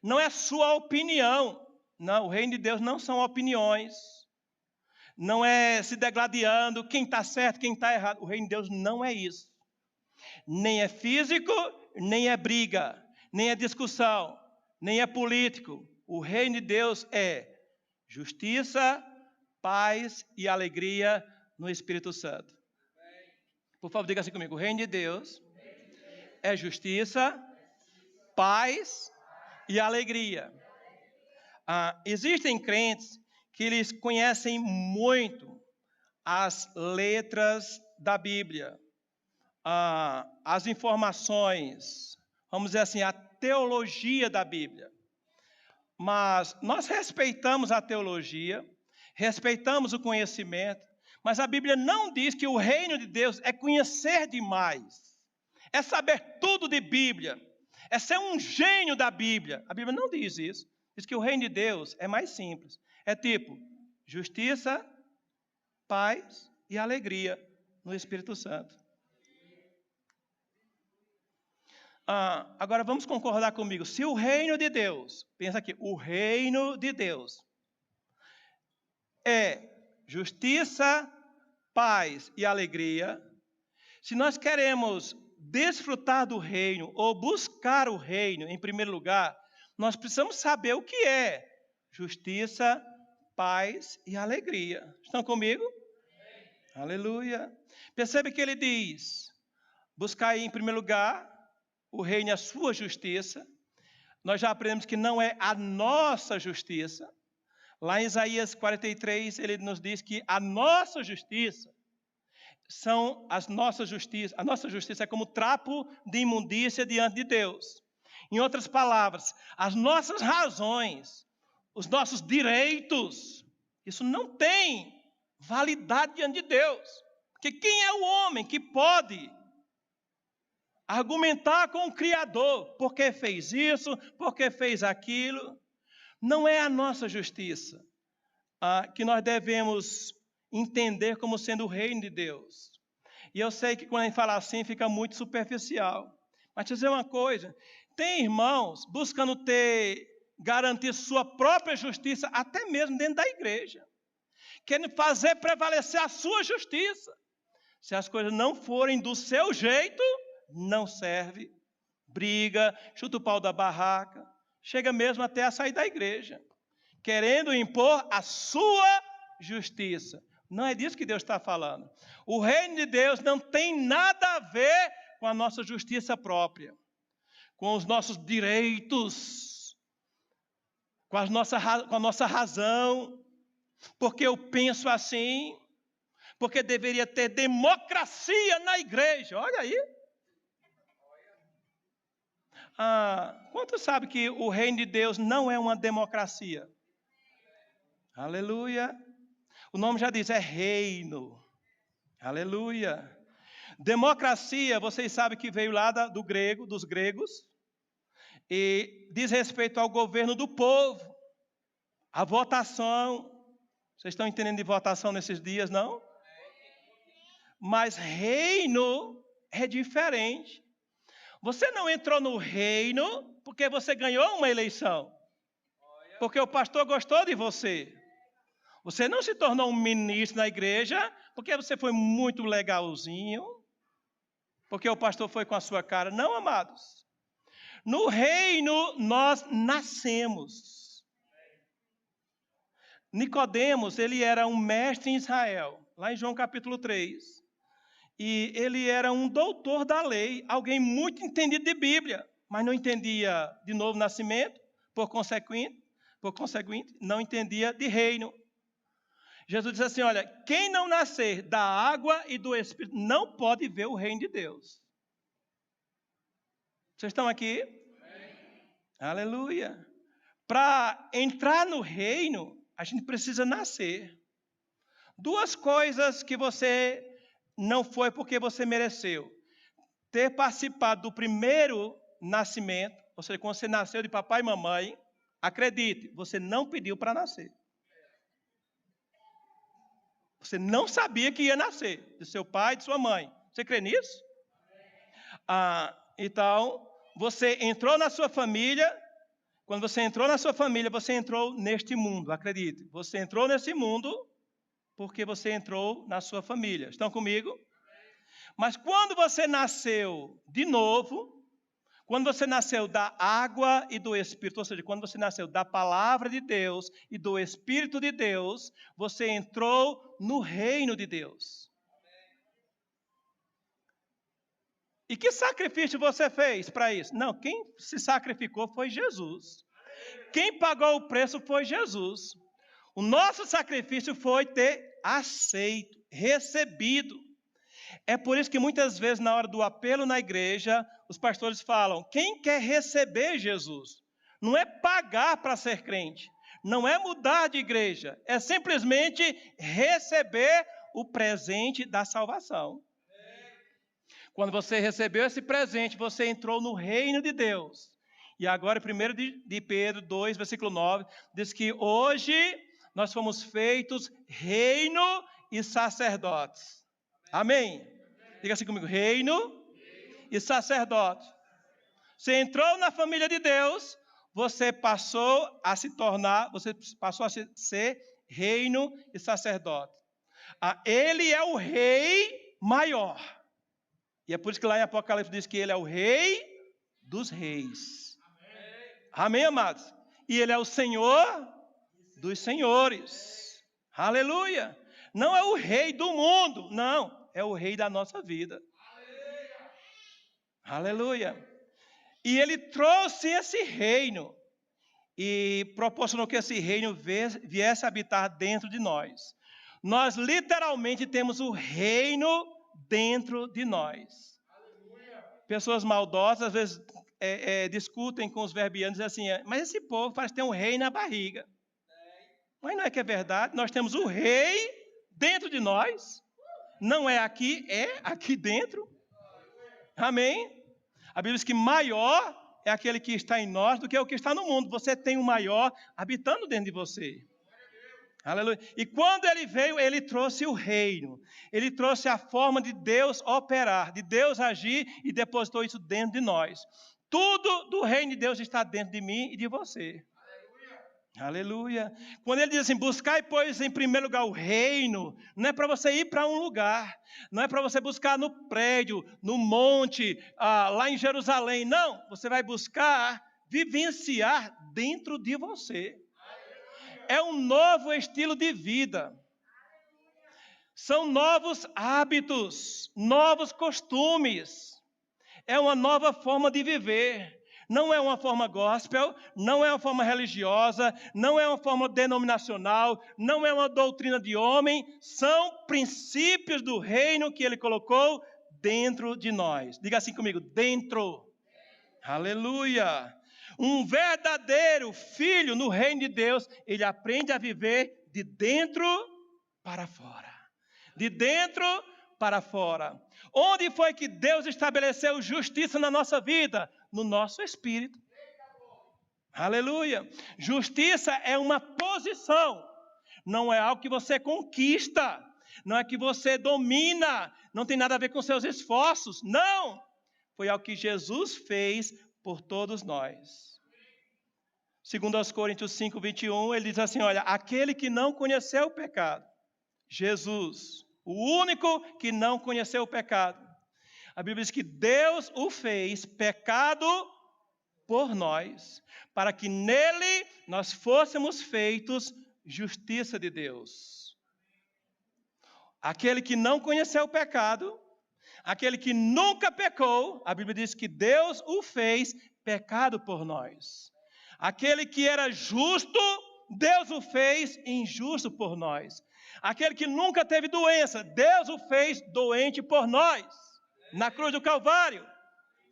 Não é sua opinião. Não, o reino de Deus não são opiniões. Não é se degladiando, quem está certo, quem está errado. O reino de Deus não é isso. Nem é físico, nem é briga, nem é discussão, nem é político. O reino de Deus é justiça, paz e alegria no Espírito Santo. Por favor, diga assim comigo. O reino de Deus é justiça, paz e alegria. Existem crentes que eles conhecem muito as letras da Bíblia. as informações, vamos dizer assim, a teologia da Bíblia. Mas nós respeitamos a teologia, respeitamos o conhecimento, mas a Bíblia não diz que o reino de Deus é conhecer demais, é saber tudo de Bíblia, é ser um gênio da Bíblia. A Bíblia não diz isso. Diz que o reino de Deus é mais simples. É tipo justiça, paz e alegria no Espírito Santo. Agora vamos concordar comigo. Se o reino de Deus, pensa aqui, o reino de Deus é justiça, paz e alegria, se nós queremos desfrutar do reino ou buscar o reino em primeiro lugar, nós precisamos saber o que é justiça, paz e alegria. Estão comigo? Amém. Aleluia. Percebe que ele diz, buscar em primeiro lugar o reino e a sua justiça. Nós já aprendemos que não é a nossa justiça. Lá em Isaías 43, ele nos diz que a nossa justiça são as nossas justiças. A nossa justiça é como trapo de imundícia diante de Deus. Em outras palavras, as nossas razões, os nossos direitos, isso não tem validade diante de Deus. Porque quem é o homem que pode argumentar com o Criador? Porque fez isso, porque fez aquilo. Não é a nossa justiça que nós devemos entender como sendo o reino de Deus. E eu sei que quando a gente fala assim, fica muito superficial. Mas deixa eu dizer uma coisa, tem irmãos buscando garantir sua própria justiça, até mesmo dentro da igreja. Querendo fazer prevalecer a sua justiça. Se as coisas não forem do seu jeito, não serve. Briga, chuta o pau da barraca, chega mesmo até a sair da igreja. Querendo impor a sua justiça. Não é disso que Deus está falando. O reino de Deus não tem nada a ver com a nossa justiça própria, com os nossos direitos, com a nossa razão, porque eu penso assim, porque deveria ter democracia na igreja. Olha aí. Quantos sabem que o reino de Deus não é uma democracia? Aleluia. O nome já diz, é reino. Aleluia. Democracia, vocês sabem que veio lá dos gregos, e diz respeito ao governo do povo, a votação. Vocês estão entendendo de votação nesses dias, não? Mas reino é diferente. Você não entrou no reino porque você ganhou uma eleição, porque o pastor gostou de você. Você não se tornou um ministro na igreja porque você foi muito legalzinho, porque o pastor foi com a sua cara. Não, amados. No reino nós nascemos. Nicodemos, ele era um mestre em Israel, lá em João capítulo 3. E ele era um doutor da lei, alguém muito entendido de Bíblia, mas não entendia de novo nascimento, por conseguinte, não entendia de reino. Jesus disse assim, olha, quem não nascer da água e do Espírito não pode ver o reino de Deus. Vocês estão aqui? Amém. Aleluia. Para entrar no reino, a gente precisa nascer. Duas coisas que você não foi porque você mereceu. Ter participado do primeiro nascimento, ou seja, quando você nasceu de papai e mamãe, acredite, você não pediu para nascer. Você não sabia que ia nascer, de seu pai e de sua mãe. Você crê nisso? Então, você entrou na sua família. Quando você entrou na sua família, você entrou neste mundo, acredite. Você entrou nesse mundo porque você entrou na sua família. Estão comigo? Mas quando você nasceu de novo, quando você nasceu da água e do Espírito, ou seja, quando você nasceu da palavra de Deus e do Espírito de Deus, você entrou no reino de Deus. E que sacrifício você fez para isso? Não, quem se sacrificou foi Jesus. Quem pagou o preço foi Jesus. O nosso sacrifício foi ter aceito, recebido É por isso que muitas vezes, na hora do apelo na igreja, os pastores falam: quem quer receber Jesus? Não é pagar para ser crente, não é mudar de igreja, é simplesmente receber o presente da salvação. Quando você recebeu esse presente, você entrou no reino de Deus. E agora, 1 de Pedro 2, versículo 9, diz que hoje nós fomos feitos reino e sacerdotes. Amém? Diga assim comigo: reino e sacerdote. Você entrou na família de Deus, você passou a ser reino e sacerdote. Ele é o rei maior. E é por isso que lá em Apocalipse diz que ele é o rei dos reis. Amém, amados? E ele é o Senhor dos senhores. Aleluia! Não é o rei do mundo, não. É o rei da nossa vida. Aleluia! E ele trouxe esse reino e proporcionou que esse reino viesse habitar dentro de nós. Nós literalmente temos o reino dentro de nós. Pessoas maldosas às vezes discutem com os verbianos assim: mas esse povo parece ter um rei na barriga. Mas não é que é verdade? Nós temos o rei dentro de nós. Não é aqui dentro. Amém? A Bíblia diz que maior é aquele que está em nós do que o que está no mundo. Você tem o maior habitando dentro de você. Aleluia. E quando ele veio, ele trouxe o reino. Ele trouxe a forma de Deus operar, de Deus agir e depositou isso dentro de nós. Tudo do reino de Deus está dentro de mim e de você. Aleluia. Quando ele diz assim: buscai, pois, em primeiro lugar o reino, não é para você ir para um lugar, não é para você buscar no prédio, no monte, lá em Jerusalém, não. Você vai buscar vivenciar dentro de você. É um novo estilo de vida. São novos hábitos, novos costumes. É uma nova forma de viver. Não é uma forma gospel, não é uma forma religiosa, não é uma forma denominacional, não é uma doutrina de homem. São princípios do reino que ele colocou dentro de nós. Diga assim comigo: dentro. Aleluia. Um verdadeiro filho no reino de Deus, ele aprende a viver de dentro para fora. De dentro para fora. Onde foi que Deus estabeleceu justiça na nossa vida? No nosso espírito. Aleluia. Justiça é uma posição. Não é algo que você conquista. Não é que você domina. Não tem nada a ver com seus esforços. Não. Foi algo que Jesus fez por todos nós. Segundo aos Coríntios 5, 21, ele diz assim: olha, aquele que não conheceu o pecado, Jesus, o único que não conheceu o pecado. A Bíblia diz que Deus o fez pecado por nós, para que nele nós fôssemos feitos justiça de Deus. Aquele que não conheceu o pecado, aquele que nunca pecou, a Bíblia diz que Deus o fez pecado por nós. Aquele que era justo, Deus o fez injusto por nós. Aquele que nunca teve doença, Deus o fez doente por nós, na cruz do Calvário.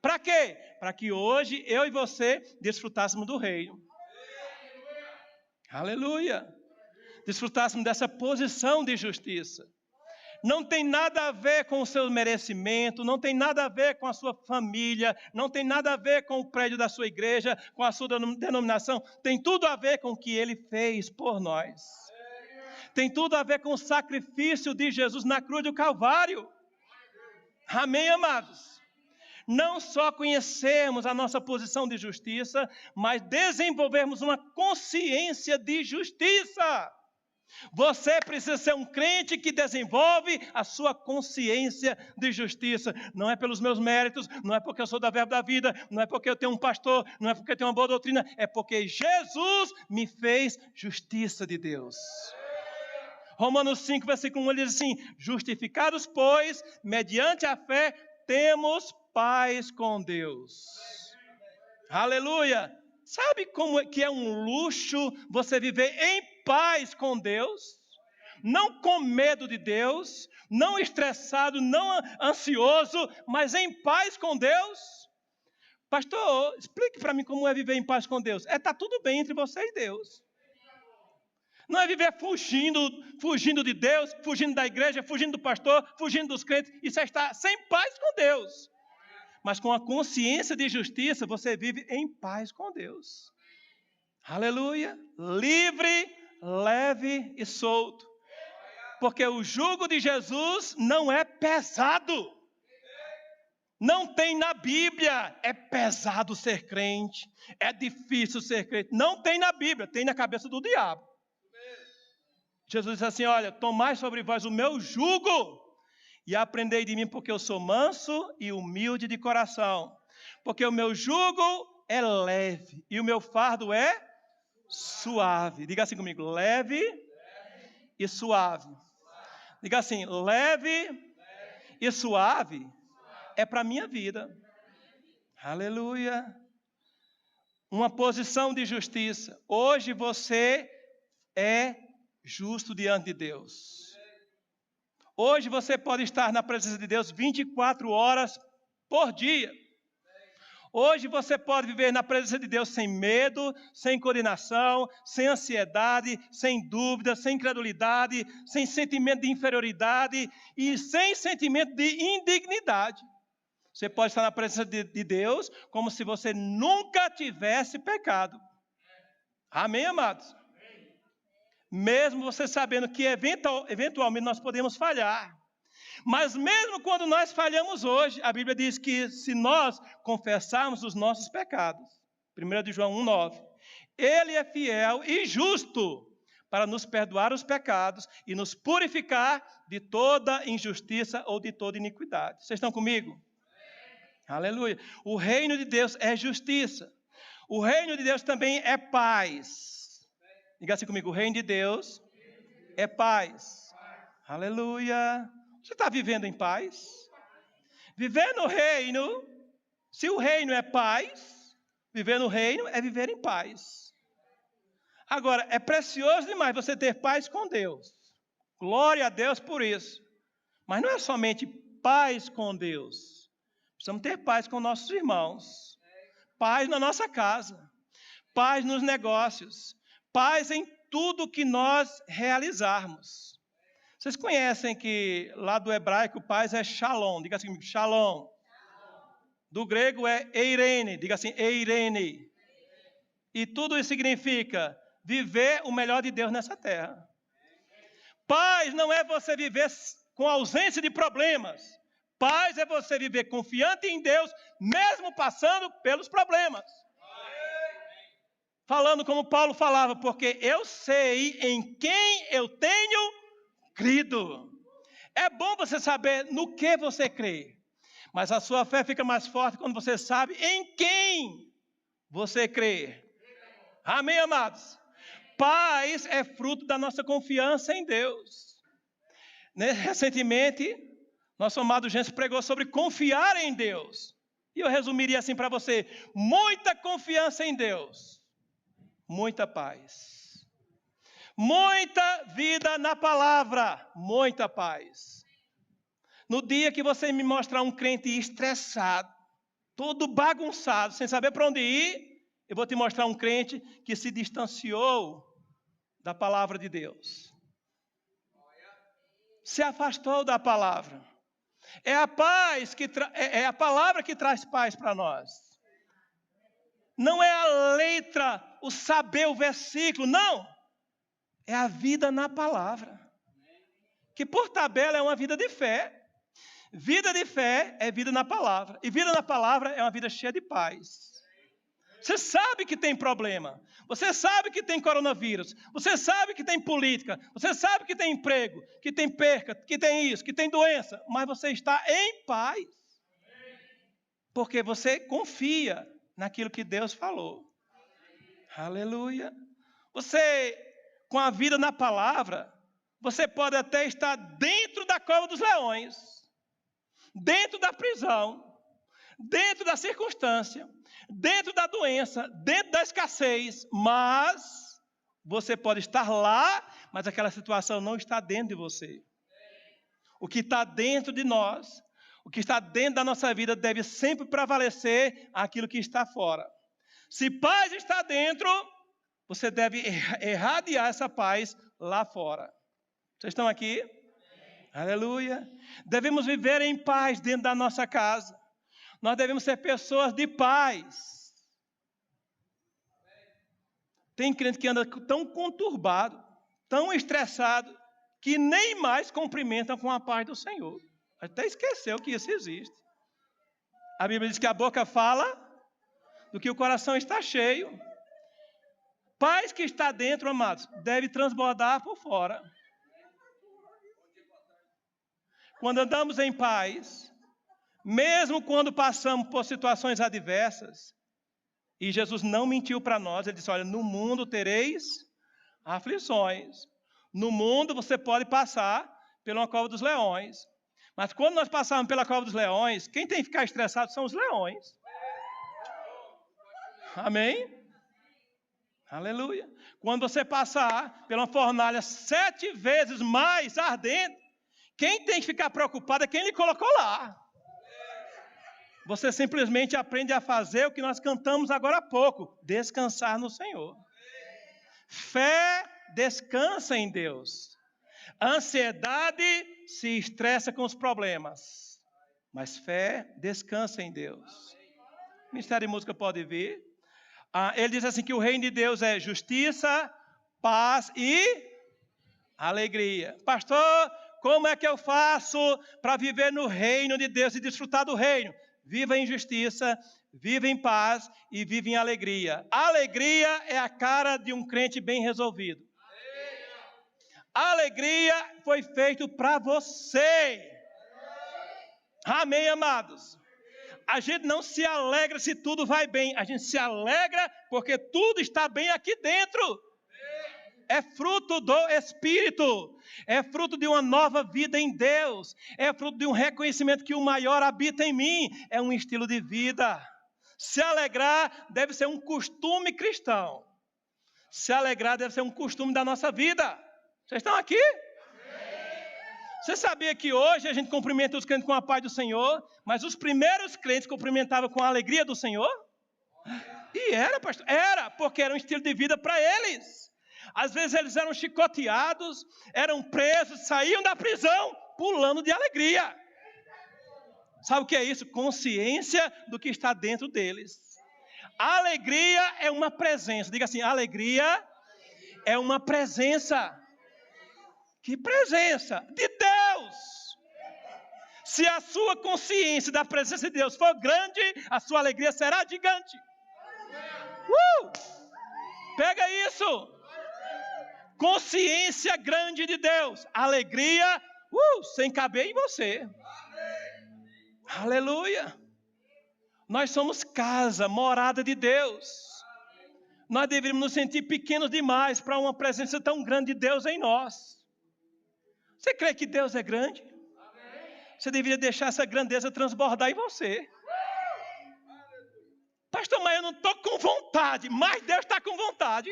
Para quê? Para que hoje eu e você desfrutássemos do reino. Aleluia! Desfrutássemos dessa posição de justiça. Não tem nada a ver com o seu merecimento, não tem nada a ver com a sua família, não tem nada a ver com o prédio da sua igreja, com a sua denominação. Tem tudo a ver com o que ele fez por nós. Tem tudo a ver com o sacrifício de Jesus na cruz do Calvário. Amém, amados? Não só conhecermos a nossa posição de justiça, mas desenvolvermos uma consciência de justiça. Você precisa ser um crente que desenvolve a sua consciência de justiça. Não é pelos meus méritos, não é porque eu sou da Verbo da Vida, não é porque eu tenho um pastor, não é porque eu tenho uma boa doutrina, é porque Jesus me fez justiça de Deus. Romanos 5, versículo 1, ele diz assim: justificados, pois, mediante a fé, temos paz com Deus. Aleluia! Sabe como é que é um luxo você viver em paz com Deus? não com medo de Deus, não estressado, não ansioso, mas em paz com Deus? Pastor, explique para mim como é viver em paz com Deus. Está tudo bem entre você e Deus. Não é viver fugindo de Deus, fugindo da igreja, fugindo do pastor, fugindo dos crentes. Isso é estar sem paz com Deus. Mas com a consciência de justiça, você vive em paz com Deus. Aleluia. Livre, leve e solto. Porque o jugo de Jesus não é pesado. Não tem na Bíblia. É pesado ser crente. É difícil ser crente. Não tem na Bíblia. Tem na cabeça do diabo. Jesus disse assim, olha, tomai sobre vós o meu jugo e aprendei de mim, porque eu sou manso e humilde de coração. Porque o meu jugo é leve e o meu fardo é suave. Diga assim comigo, leve e suave. Diga assim, leve e suave é para a minha vida. Aleluia. Uma posição de justiça. Hoje você é justo diante de Deus. Hoje você pode estar na presença de Deus 24 horas por dia. Hoje você pode viver na presença de Deus sem medo, sem coordenação, sem ansiedade, sem dúvida, sem incredulidade, sem sentimento de inferioridade e sem sentimento de indignidade. Você pode estar na presença de Deus como se você nunca tivesse pecado. Amém, amados? Mesmo você sabendo que eventualmente nós podemos falhar. Mas mesmo quando nós falhamos hoje, a Bíblia diz que se nós confessarmos os nossos pecados, 1 João 1,9, Ele é fiel e justo para nos perdoar os pecados e nos purificar de toda injustiça ou de toda iniquidade. Vocês estão comigo? Aleluia. O reino de Deus é justiça. O reino de Deus também é paz. Diga assim comigo, o reino de Deus é paz. Aleluia. Você está vivendo em paz? Viver no reino, se o reino é paz, viver no reino é viver em paz. Agora, é precioso demais você ter paz com Deus. Glória a Deus por isso. Mas não é somente paz com Deus. Precisamos ter paz com nossos irmãos. Paz na nossa casa. Paz nos negócios. Paz em tudo que nós realizarmos. Vocês conhecem que lá do hebraico paz é shalom. Diga assim, shalom. Do grego é eirene. Diga assim, eirene. E tudo isso significa viver o melhor de Deus nessa terra. Paz não é você viver com ausência de problemas. Paz é você viver confiante em Deus, mesmo passando pelos problemas. Falando como Paulo falava, porque eu sei em quem eu tenho crido. É bom você saber no que você crê, mas a sua fé fica mais forte quando você sabe em quem você crê. Amém, amados? Paz é fruto da nossa confiança em Deus. Recentemente, nosso amado Gênesis pregou sobre confiar em Deus. E eu resumiria assim para você, muita confiança em Deus. Muita paz. Muita vida na palavra. Muita paz. No dia que você me mostrar um crente estressado, todo bagunçado, sem saber para onde ir, eu vou te mostrar um crente que se distanciou da palavra de Deus. Se afastou da palavra. É a paz é a palavra que traz paz para nós. Não é a letra, o saber, o versículo, não. É a vida na palavra. Que por tabela é uma vida de fé. Vida de fé é vida na palavra. E vida na palavra é uma vida cheia de paz. Você sabe que tem problema. Você sabe que tem coronavírus. Você sabe que tem política. Você sabe que tem emprego, que tem perca, que tem isso, que tem doença. Mas você está em paz. Porque você confia naquilo que Deus falou. Aleluia. Você, com a vida na palavra, você pode até estar dentro da cova dos leões, dentro da prisão, dentro da circunstância, dentro da doença, dentro da escassez, mas Você pode estar lá, mas aquela situação não está dentro de você. O que está dentro de nós, o que está dentro da nossa vida deve sempre prevalecer aquilo que está fora. Se paz está dentro, você deve irradiar essa paz lá fora. Vocês estão aqui? Aleluia. Devemos viver em paz dentro da nossa casa. Nós devemos ser pessoas de paz. Tem crente que anda tão conturbado, tão estressado, que nem mais cumprimentam com a paz do Senhor. Até esqueceu que isso existe. A Bíblia diz que a boca fala do que o coração está cheio. Paz que está dentro, amados, deve transbordar por fora. Quando andamos em paz, mesmo quando passamos por situações adversas, e Jesus não mentiu para nós, ele disse, olha, no mundo tereis aflições. No mundo você pode passar pela cova dos leões. Mas quando nós passarmos pela cova dos leões, quem tem que ficar estressado são os leões. Amém? Aleluia. Quando você passar pela fornalha 7 vezes mais ardente, quem tem que ficar preocupado é quem lhe colocou lá. Você simplesmente aprende a fazer o que nós cantamos agora há pouco, descansar no Senhor. Fé descansa em Deus. Ansiedade se estressa com os problemas, mas fé descansa em Deus. O Ministério de Música pode vir. Ele diz assim que o reino de Deus é justiça, paz e alegria. Pastor, como é que eu faço para viver no reino de Deus e desfrutar do reino? Viva em justiça, viva em paz e viva em alegria. Alegria é a cara de um crente bem resolvido. Alegria foi feito para você. Amém, amados? A gente não se alegra se tudo vai bem. A gente se alegra porque tudo está bem aqui dentro. É fruto do Espírito. É fruto de uma nova vida em Deus. É fruto de um reconhecimento que o maior habita em mim. É um estilo de vida. Se alegrar deve ser um costume cristão. Se alegrar deve ser um costume da nossa vida. Vocês estão aqui? Você sabia que hoje a gente cumprimenta os crentes com a paz do Senhor, mas os primeiros crentes cumprimentavam com a alegria do Senhor? E era, pastor, era, porque era um estilo de vida para eles. Às vezes eles eram chicoteados, eram presos, saíam da prisão pulando de alegria. Sabe o que é isso? Consciência do que está dentro deles. A alegria é uma presença. Diga assim, alegria é uma presença. Que presença? De Deus! Se a sua consciência da presença de Deus for grande, a sua alegria será gigante. Pega isso! Consciência grande de Deus. Alegria, sem caber em você. Aleluia! Nós somos casa, morada de Deus. Nós deveríamos nos sentir pequenos demais para uma presença tão grande de Deus em nós. Você crê que Deus é grande? Amém. Você deveria deixar essa grandeza transbordar em você. Pastor, mas eu não estou com vontade, mas Deus está com vontade.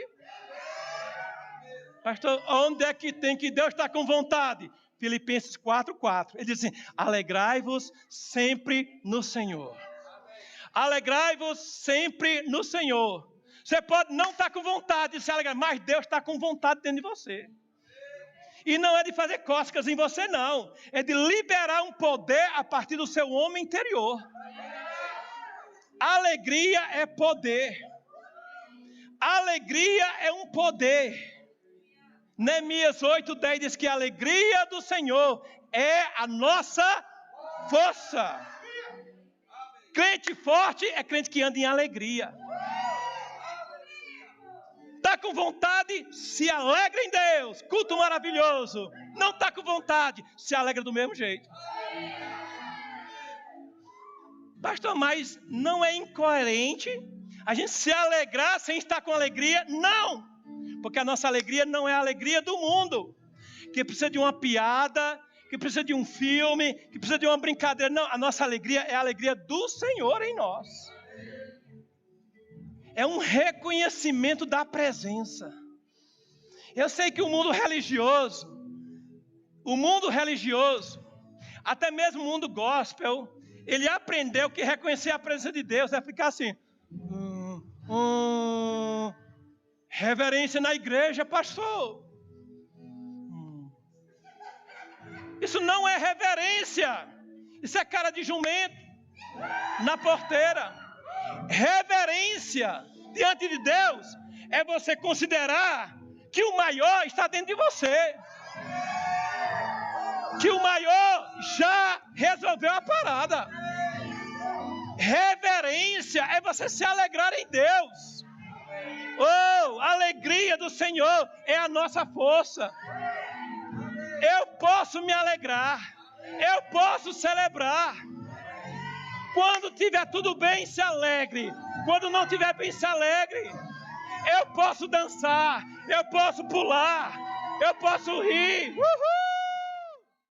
Pastor, onde é que tem que Deus está com vontade? Filipenses 4:4. Ele diz assim, alegrai-vos sempre no Senhor. Alegrai-vos sempre no Senhor. Você pode não estar com vontade de se alegrar, mas Deus está com vontade dentro de você. E não é de fazer cócegas em você, não. É de liberar um poder a partir do seu homem interior. Alegria é poder. Alegria é um poder. Neemias 8:10 diz que a alegria do Senhor é a nossa força. Crente forte é crente que anda em alegria. Está com vontade, se alegra em Deus. Culto maravilhoso. Não está com vontade, se alegra do mesmo jeito. Pastor, mas não é incoerente a gente se alegrar sem estar com alegria? Não, porque a nossa alegria não é a alegria do mundo, que precisa de uma piada, que precisa de um filme, que precisa de uma brincadeira. Não, a nossa alegria é a alegria do Senhor em nós. É um reconhecimento da presença. Eu sei que o mundo religioso, até mesmo o mundo gospel, ele aprendeu que reconhecer a presença de Deus é ficar assim. Reverência na igreja, pastor. Isso não é reverência. Isso é cara de jumento na porteira. Reverência diante de Deus é você considerar que o maior está dentro de você. Que o maior já resolveu a parada. Reverência é você se alegrar em Deus. A alegria do Senhor é a nossa força. Eu posso me alegrar. Eu posso celebrar. Quando tiver tudo bem, se alegre. Quando não tiver bem, se alegre. Eu posso dançar. Eu posso pular. Eu posso rir. Uhul!